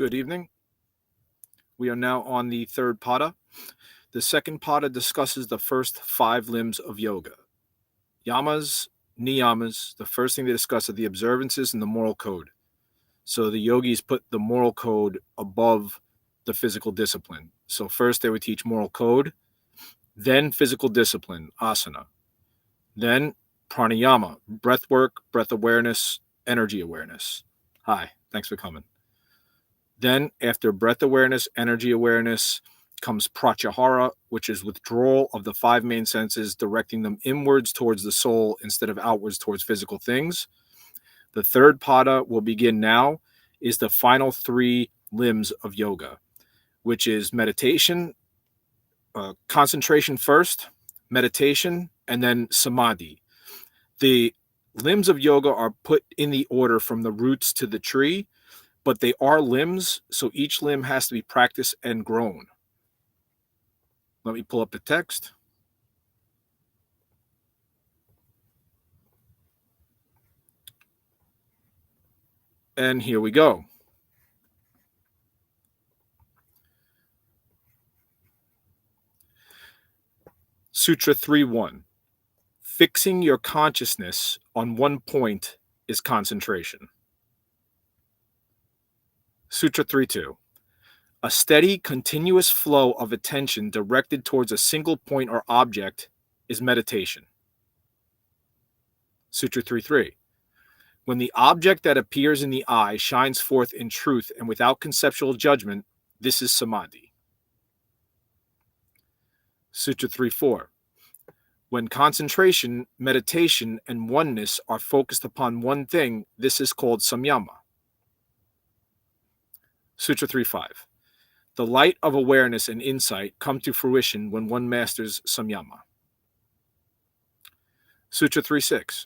Good evening. We are now on the third pada. The second pada discusses the first 5 limbs of yoga. Yamas, niyamas, the first thing they discuss are the observances and the moral code. So the yogis put the moral code above the physical discipline. So first they would teach moral code, then physical discipline, asana, then pranayama, breath work, breath awareness, energy awareness. Hi, thanks for coming. Then, after breath awareness, energy awareness, comes pratyahara, which is withdrawal of the 5 main senses, directing them inwards towards the soul instead of outwards towards physical things. The third pada will begin now, is the final 3 limbs of yoga, which is meditation, concentration first, meditation, and then samadhi. The limbs of yoga are put in the order from the roots to the tree, but they are limbs, so each limb has to be practiced and grown. Let me pull up the text. And here we go. Sutra 3.1. Fixing your consciousness on one point is concentration. Sutra 3.2. A steady, continuous flow of attention directed towards a single point or object is meditation. Sutra 3.3. When the object that appears in the eye shines forth in truth and without conceptual judgment, this is samadhi. Sutra 3.4. When concentration, meditation, and oneness are focused upon one thing, this is called samyama. Sutra 3.5. The light of awareness and insight come to fruition when one masters samyama. Sutra 3.6.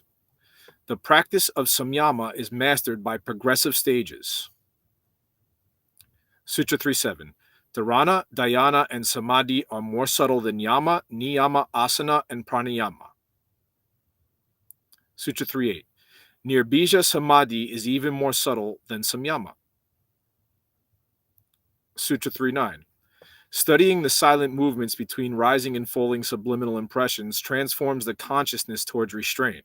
The practice of samyama is mastered by progressive stages. Sutra 3.7. Dharana, dhyana, and samadhi are more subtle than yama, niyama, asana, and pranayama. Sutra 3.8. Nirbija samadhi is even more subtle than samyama. Sutra 3.9. Studying the silent movements between rising and falling subliminal impressions transforms the consciousness towards restraint.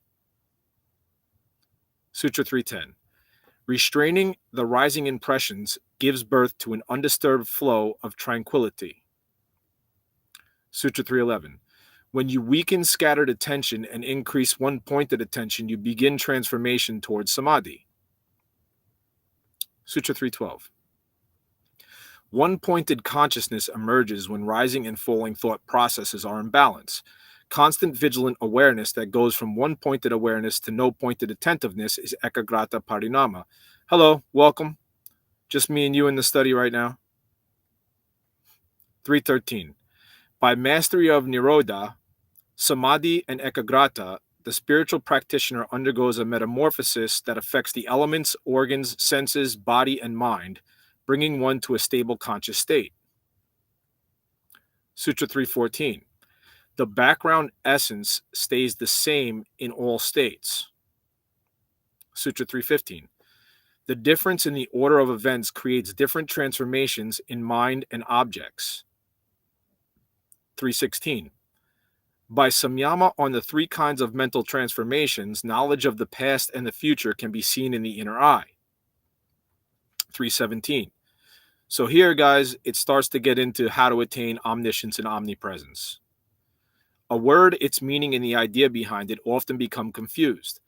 Sutra 3.10. Restraining the rising impressions gives birth to an undisturbed flow of tranquility. Sutra 3.11. When you weaken scattered attention and increase one-pointed attention, you begin transformation towards samadhi. Sutra 3.12. One-pointed consciousness emerges when rising and falling thought processes are in balance. Constant vigilant awareness that goes from one-pointed awareness to no-pointed attentiveness is ekagrata parinama. Hello, welcome. Just me and you in the study right now. 3.13. By mastery of nirodha, samadhi, and ekagrata, the spiritual practitioner undergoes a metamorphosis that affects the elements, organs, senses, body, and mind, bringing one to a stable conscious state. Sutra 3.14. The background essence stays the same in all states. Sutra 3.15. The difference in the order of events creates different transformations in mind and objects. 3.16. By samyama on the 3 kinds of mental transformations, knowledge of the past and the future can be seen in the inner eye. 3.17. So here, guys, it starts to get into how to attain omniscience and omnipresence. A word, its meaning, and the idea behind it often become confused.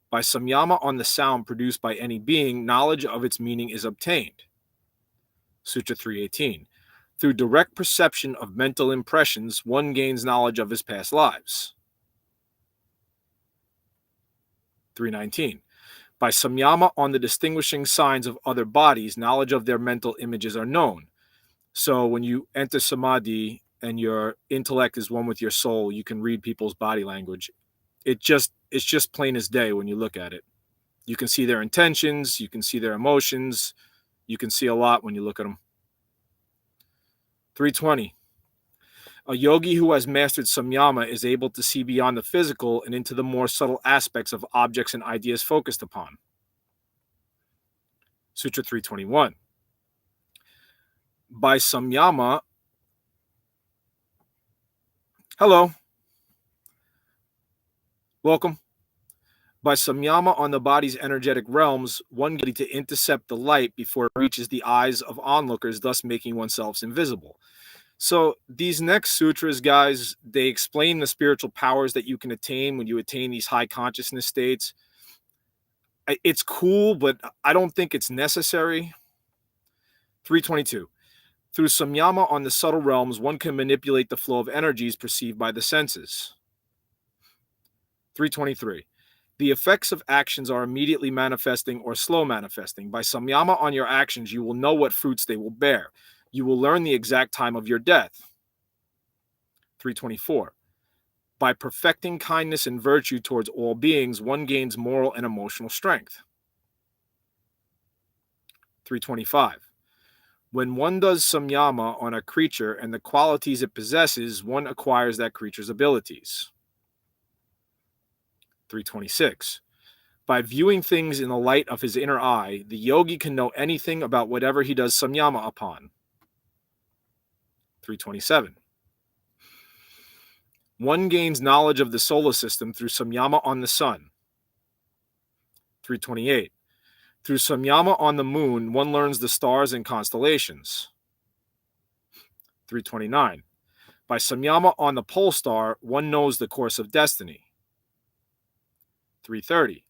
By samyama on the sound produced by any being, knowledge of its meaning is obtained. Sutra 3.18. Through direct perception of mental impressions, one gains knowledge of his past lives. 3.19. By samyama on the distinguishing signs of other bodies, knowledge of their mental images are known. So when you enter samadhi and your intellect is one with your soul, you can read people's body language. It's just plain as day when you look at it. You can see their intentions, you can see their emotions, you can see a lot when you look at them. 3.20. A yogi who has mastered samyama is able to see beyond the physical and into the more subtle aspects of objects and ideas focused upon. Sutra 3.21. By samyama, hello, welcome. By samyama on the body's energetic realms, one gets to intercept the light before it reaches the eyes of onlookers, thus making oneself invisible. So these next sutras, guys, they explain the spiritual powers that you can attain when you attain these high consciousness states. It's cool, but I don't think it's necessary. 322. Through samyama on the subtle realms, one can manipulate the flow of energies perceived by the senses. 323. The effects of actions are immediately manifesting or slow manifesting. By samyama on your actions, you will know what fruits they will bear. You will learn the exact time of your death. 324. By perfecting kindness and virtue towards all beings, one gains moral and emotional strength. 325. When one does samyama on a creature and the qualities it possesses, one acquires that creature's abilities. 326. By viewing things in the light of his inner eye, the yogi can know anything about whatever he does samyama upon. 327. One gains knowledge of the solar system through samyama on the sun. 328. Through samyama on the moon, one learns the stars and constellations. 329. By samyama on the pole star, one knows the course of destiny. 330.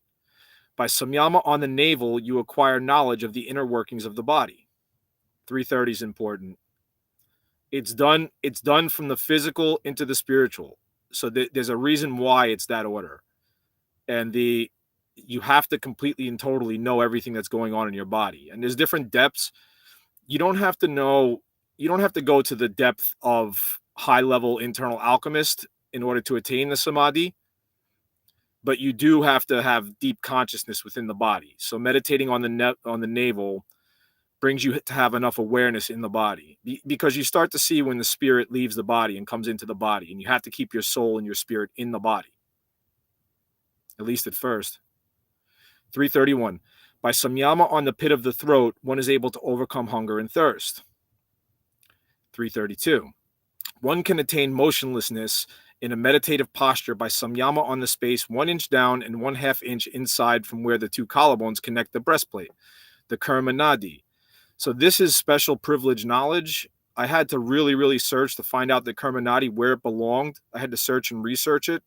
By samyama on the navel, you acquire knowledge of the inner workings of the body. 330 is important. It's done from the physical into the spiritual. So there's a reason why it's that order. And you have to completely and totally know everything that's going on in your body. And there's different depths. You don't have to go to the depth of high-level internal alchemist in order to attain the samadhi, but you do have to have deep consciousness within the body. So meditating on the navel brings you to have enough awareness in the body, because you start to see when the spirit leaves the body and comes into the body, and you have to keep your soul and your spirit in the body, at least at first. 331. By samyama on the pit of the throat, one is able to overcome hunger and thirst. 332. One can attain motionlessness in a meditative posture by samyama on the space 1 inch down and 1/2 inch inside from where the two collarbones connect the breastplate, the karma nadi. So this is special privileged knowledge. I had to really, really search to find out the karma nadi, where it belonged. I had to search and research it.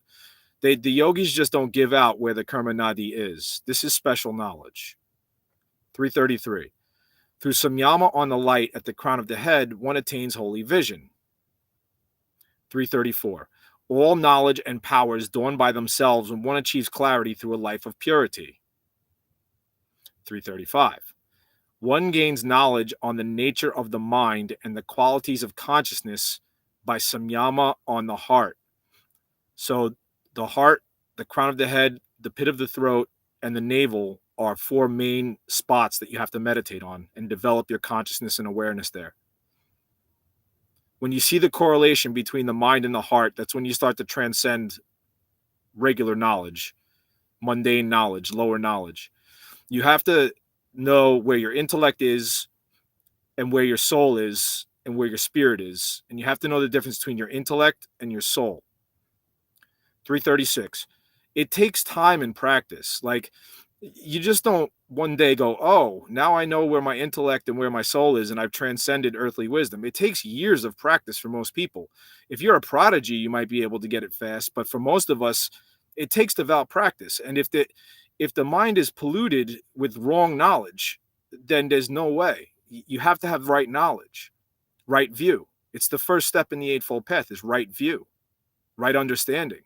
The yogis just don't give out where the karma nadi is. This is special knowledge. 333. Through samyama on the light at the crown of the head, one attains holy vision. 334. All knowledge and powers dawn by themselves when one achieves clarity through a life of purity. 335. One gains knowledge on the nature of the mind and the qualities of consciousness by samyama on the heart. So the heart, the crown of the head, the pit of the throat, and the navel are 4 main spots that you have to meditate on and develop your consciousness and awareness there. When you see the correlation between the mind and the heart, that's when you start to transcend regular knowledge, mundane knowledge, lower knowledge. You have to know where your intellect is and where your soul is and where your spirit is. And you have to know the difference between your intellect and your soul. 336. It takes time and practice. Like, you just don't one day go, oh, now I know where my intellect and where my soul is, and I've transcended earthly wisdom. It takes years of practice for most people. If you're a prodigy, you might be able to get it fast, but for most of us, it takes devout practice. And if the mind is polluted with wrong knowledge, then there's no way. You have to have right knowledge, right view. It's the first step in the Eightfold Path, is right view, right understanding.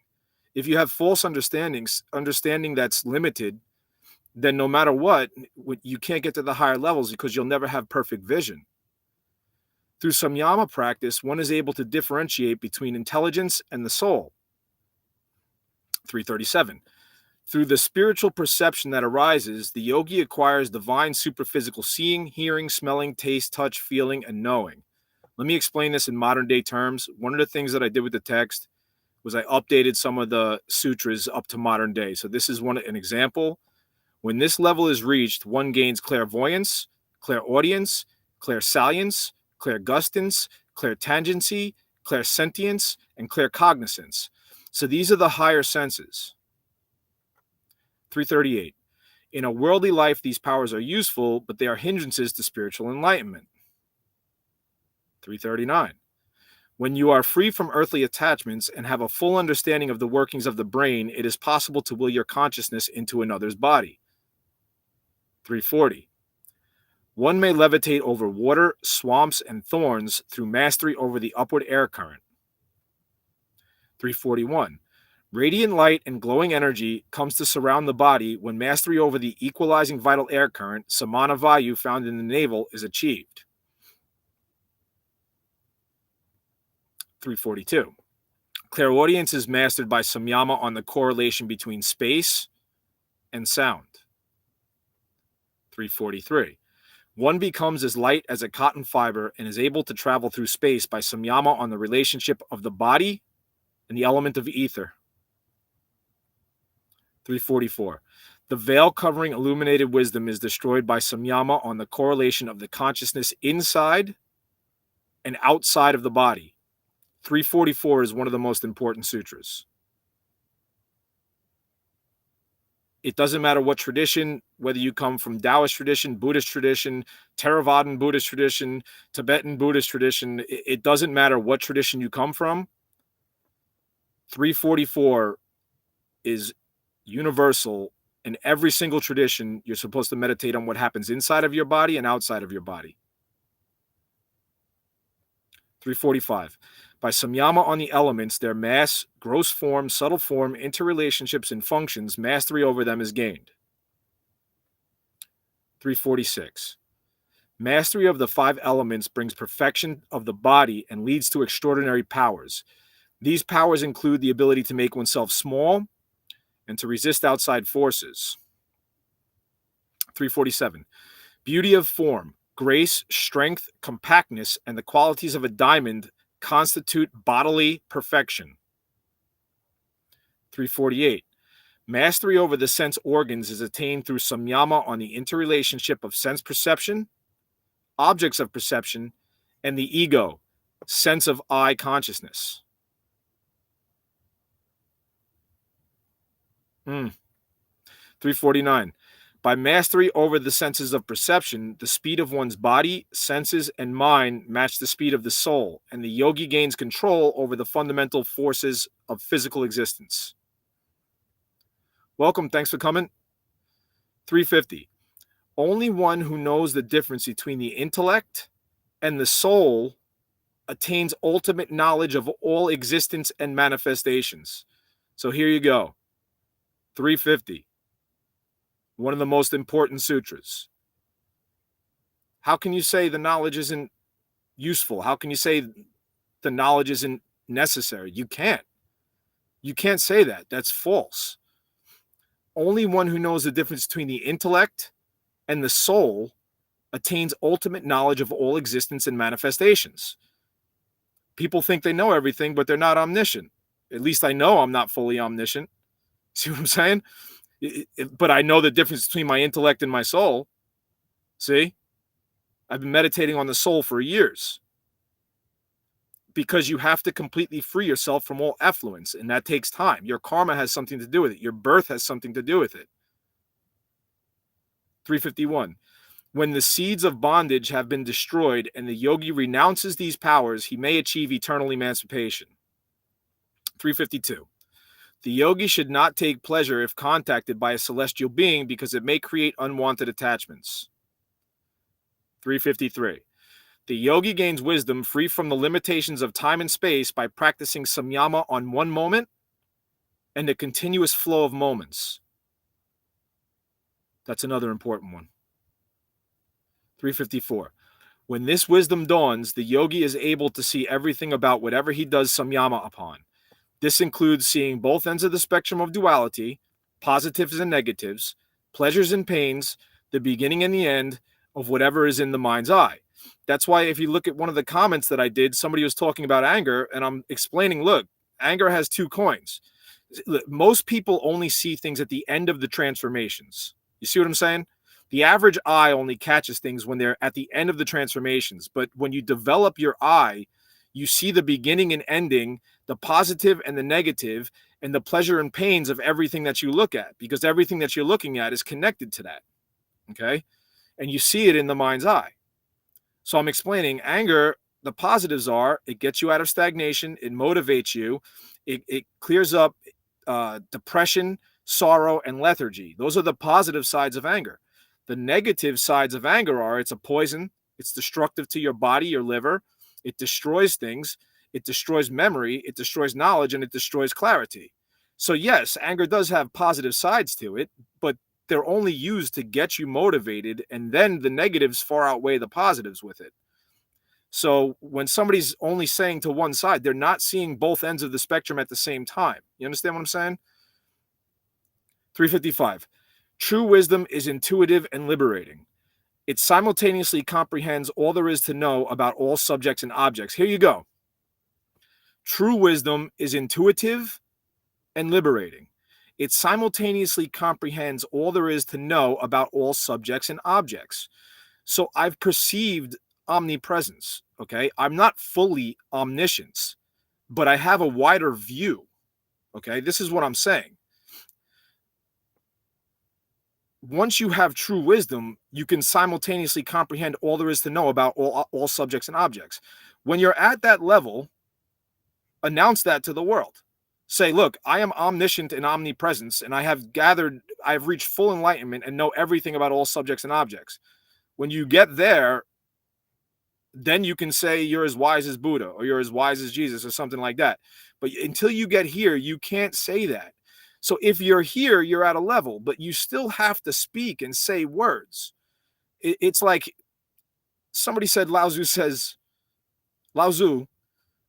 If you have false understanding that's limited, then no matter what, you can't get to the higher levels because you'll never have perfect vision. Through samyama practice, one is able to differentiate between intelligence and the soul. 337. Through the spiritual perception that arises, the yogi acquires divine superphysical seeing, hearing, smelling, taste, touch, feeling, and knowing. Let me explain this in modern day terms. One of the things that I did with the text was I updated some of the sutras up to modern day. So this is an example. When this level is reached, one gains clairvoyance, clairaudience, clairsalience, clairgustance, clairtangency, clairsentience, and claircognizance. So these are the higher senses. 338. In a worldly life, these powers are useful, but they are hindrances to spiritual enlightenment. 339. When you are free from earthly attachments and have a full understanding of the workings of the brain, it is possible to will your consciousness into another's body. 340. One may levitate over water, swamps, and thorns through mastery over the upward air current. 341. Radiant light and glowing energy comes to surround the body when mastery over the equalizing vital air current, samana vayu, found in the navel, is achieved. 342. Clairaudience is mastered by samyama on the correlation between space and sound. 343. One becomes as light as a cotton fiber and is able to travel through space by samyama on the relationship of the body and the element of ether. 344. The veil covering illuminated wisdom is destroyed by samyama on the correlation of the consciousness inside and outside of the body. 344 is one of the most important sutras. It doesn't matter what tradition, whether you come from Taoist tradition, Buddhist tradition, Theravadan Buddhist tradition, Tibetan Buddhist tradition, it doesn't matter what tradition you come from. 344 is universal. In every single tradition, you're supposed to meditate on what happens inside of your body and outside of your body. 345. By samyama on the elements, their mass, gross form, subtle form, interrelationships, and functions, mastery over them is gained. 346. Mastery of the 5 elements brings perfection of the body and leads to extraordinary powers. These powers include the ability to make oneself small and to resist outside forces. 347. Beauty of form, grace, strength, compactness, and the qualities of a diamond constitute bodily perfection. 348. Mastery over the sense organs is attained through samyama on the interrelationship of sense perception, objects of perception, and the ego, sense of I consciousness. 349. By mastery over the senses of perception, the speed of one's body, senses, and mind match the speed of the soul, and the yogi gains control over the fundamental forces of physical existence. Welcome, thanks for coming. 350. Only one who knows the difference between the intellect and the soul attains ultimate knowledge of all existence and manifestations. So here you go. 350. One of the most important sutras. How can you say the knowledge isn't useful? How can you say the knowledge isn't necessary? You can't. You can't say that. That's false. Only one who knows the difference between the intellect and the soul attains ultimate knowledge of all existence and manifestations. People think they know everything, but they're not omniscient. At least I know I'm not fully omniscient. See what I'm saying? But I know the difference between my intellect and my soul. See? I've been meditating on the soul for years. Because you have to completely free yourself from all effluence, and that takes time. Your karma has something to do with it. Your birth has something to do with it. 351. When the seeds of bondage have been destroyed and the yogi renounces these powers, he may achieve eternal emancipation. 352. The yogi should not take pleasure if contacted by a celestial being because it may create unwanted attachments. 353. The yogi gains wisdom free from the limitations of time and space by practicing samyama on one moment and the continuous flow of moments. That's another important one. 354. When this wisdom dawns, the yogi is able to see everything about whatever he does samyama upon. This includes seeing both ends of the spectrum of duality, positives and negatives, pleasures and pains, the beginning and the end of whatever is in the mind's eye. That's why if you look at one of the comments that I did, somebody was talking about anger, and I'm explaining, look, anger has 2 coins. Most people only see things at the end of the transformations. You see what I'm saying? The average eye only catches things when they're at the end of the transformations. But when you develop your eye, you see the beginning and ending, the positive and the negative, and the pleasure and pains of everything that you look at, because everything that you're looking at is connected to that. Okay. And you see it in the mind's eye. So I'm explaining anger. The positives are it gets you out of stagnation, it motivates you, it clears up depression, sorrow, and lethargy. Those are the positive sides of anger. The negative sides of anger are it's a poison, it's destructive to your body, your liver, it destroys things, it destroys memory, it destroys knowledge, and it destroys clarity. So, yes, anger does have positive sides to it, but they're only used to get you motivated, and then the negatives far outweigh the positives with it. So when somebody's only saying to one side, they're not seeing both ends of the spectrum at the same time. You understand what I'm saying? 355. True wisdom is intuitive and liberating. It simultaneously comprehends all there is to know about all subjects and objects. Here you go. True wisdom is intuitive and liberating. It simultaneously comprehends all there is to know about all subjects and objects. So I've perceived omnipresence, okay? I'm not fully omniscient, but I have a wider view, okay? This is what I'm saying. Once you have true wisdom, you can simultaneously comprehend all there is to know about all subjects and objects. When you're at that level, announce that to the world. Say, look, I am omniscient and omnipresence, and I have reached full enlightenment and know everything about all subjects and objects. When you get there, then you can say you're as wise as Buddha or you're as wise as Jesus or something like that. But until you get here, you can't say that. So if you're here, you're at a level, but you still have to speak and say words. It's like somebody said, Lao Tzu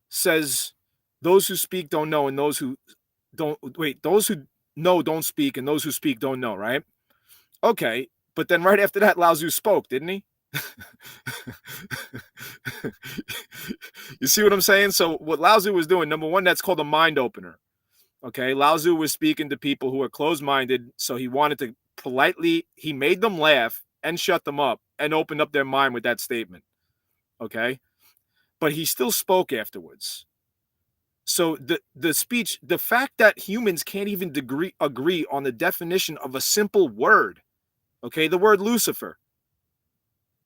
says, those who speak don't know, and those who those who know don't speak, and those who speak don't know, right? Okay, but then right after that, Lao Tzu spoke, didn't he? You see what I'm saying? So what Lao Tzu was doing, number one, that's called a mind opener. Okay, Lao Tzu was speaking to people who are closed-minded, so he wanted to he made them laugh and shut them up and opened up their mind with that statement. Okay, but he still spoke afterwards. So the speech, the fact that humans can't even agree on the definition of a simple word, okay, the word Lucifer.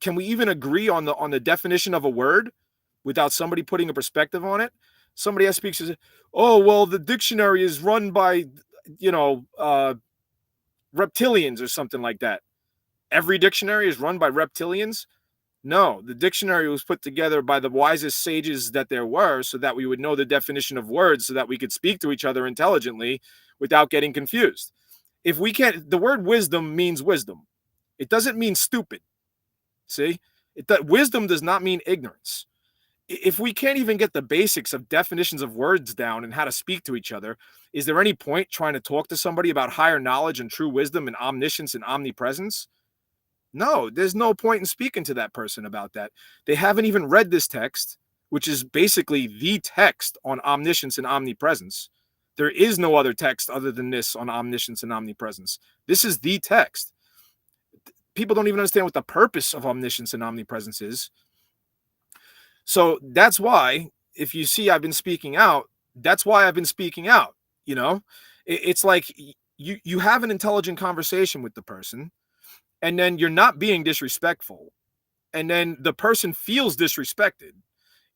Can we even agree on the definition of a word without somebody putting a perspective on it? Somebody else speaks says, "Oh, well, the dictionary is run by, reptilians or something like that." Every dictionary is run by reptilians? No, the dictionary was put together by the wisest sages that there were so that we would know the definition of words so that we could speak to each other intelligently without getting confused. If we can't, the word wisdom means wisdom. It doesn't mean stupid. See? Wisdom does not mean ignorance. If we can't even get the basics of definitions of words down and how to speak to each other, is there any point trying to talk to somebody about higher knowledge and true wisdom and omniscience and omnipresence? No, there's no point in speaking to that person about that. They haven't even read this text, which is basically the text on omniscience and omnipresence. There is no other text other than this on omniscience and omnipresence. This is the text. People don't even understand what the purpose of omniscience and omnipresence is. So that's why, if you see I've been speaking out, that's why I've been speaking out. You know, it's like you have an intelligent conversation with the person, and then you're not being disrespectful, and then the person feels disrespected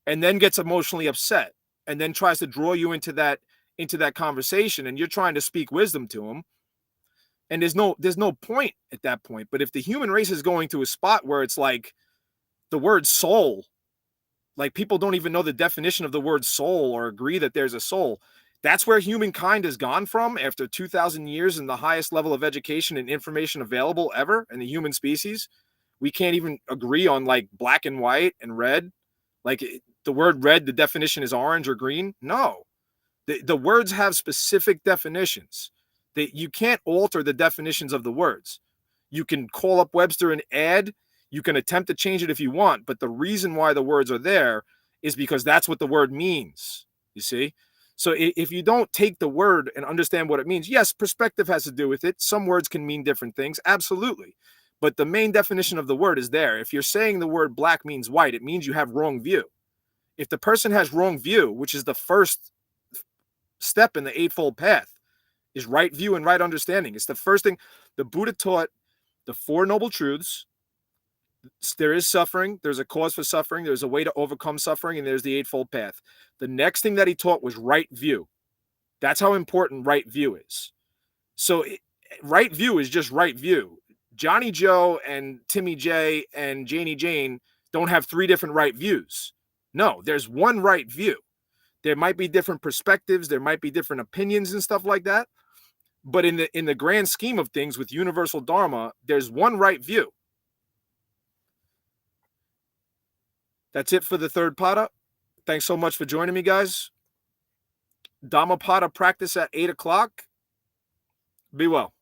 and then gets emotionally upset and then tries to draw you into that conversation, and you're trying to speak wisdom to them, and there's no point at that point. But if the human race is going to a spot where it's like the word soul, like people don't even know the definition of the word soul or agree that there's a soul, that's where humankind has gone from after 2,000 years and the highest level of education and information available ever in the human species. We can't even agree on like black and white and red. Like the word red, the definition is orange or green. No, the words have specific definitions. You can't alter the definitions of the words. You can call up Webster and add. You can attempt to change it if you want, but the reason why the words are there is because that's what the word means. You see? So if you don't take the word and understand what it means, yes, perspective has to do with it. Some words can mean different things, absolutely. But the main definition of the word is there. If you're saying the word black means white, it means you have wrong view. If the person has wrong view, which is the first step in the Eightfold Path, is right view and right understanding. It's the first thing the Buddha taught, the Four Noble Truths. There is suffering. There's a cause for suffering. There's a way to overcome suffering, and there's the Eightfold Path. The next thing that he taught was right view. That's how important right view is. So right view is just right view. Johnny Joe and Timmy J and Janie Jane don't have three different right views. No, there's one right view. There might be different perspectives. There might be different opinions and stuff like that. But in the grand scheme of things with universal Dharma, there's one right view. That's it for the third pada. Thanks so much for joining me, guys. Dhammapada practice at 8 o'clock. Be well.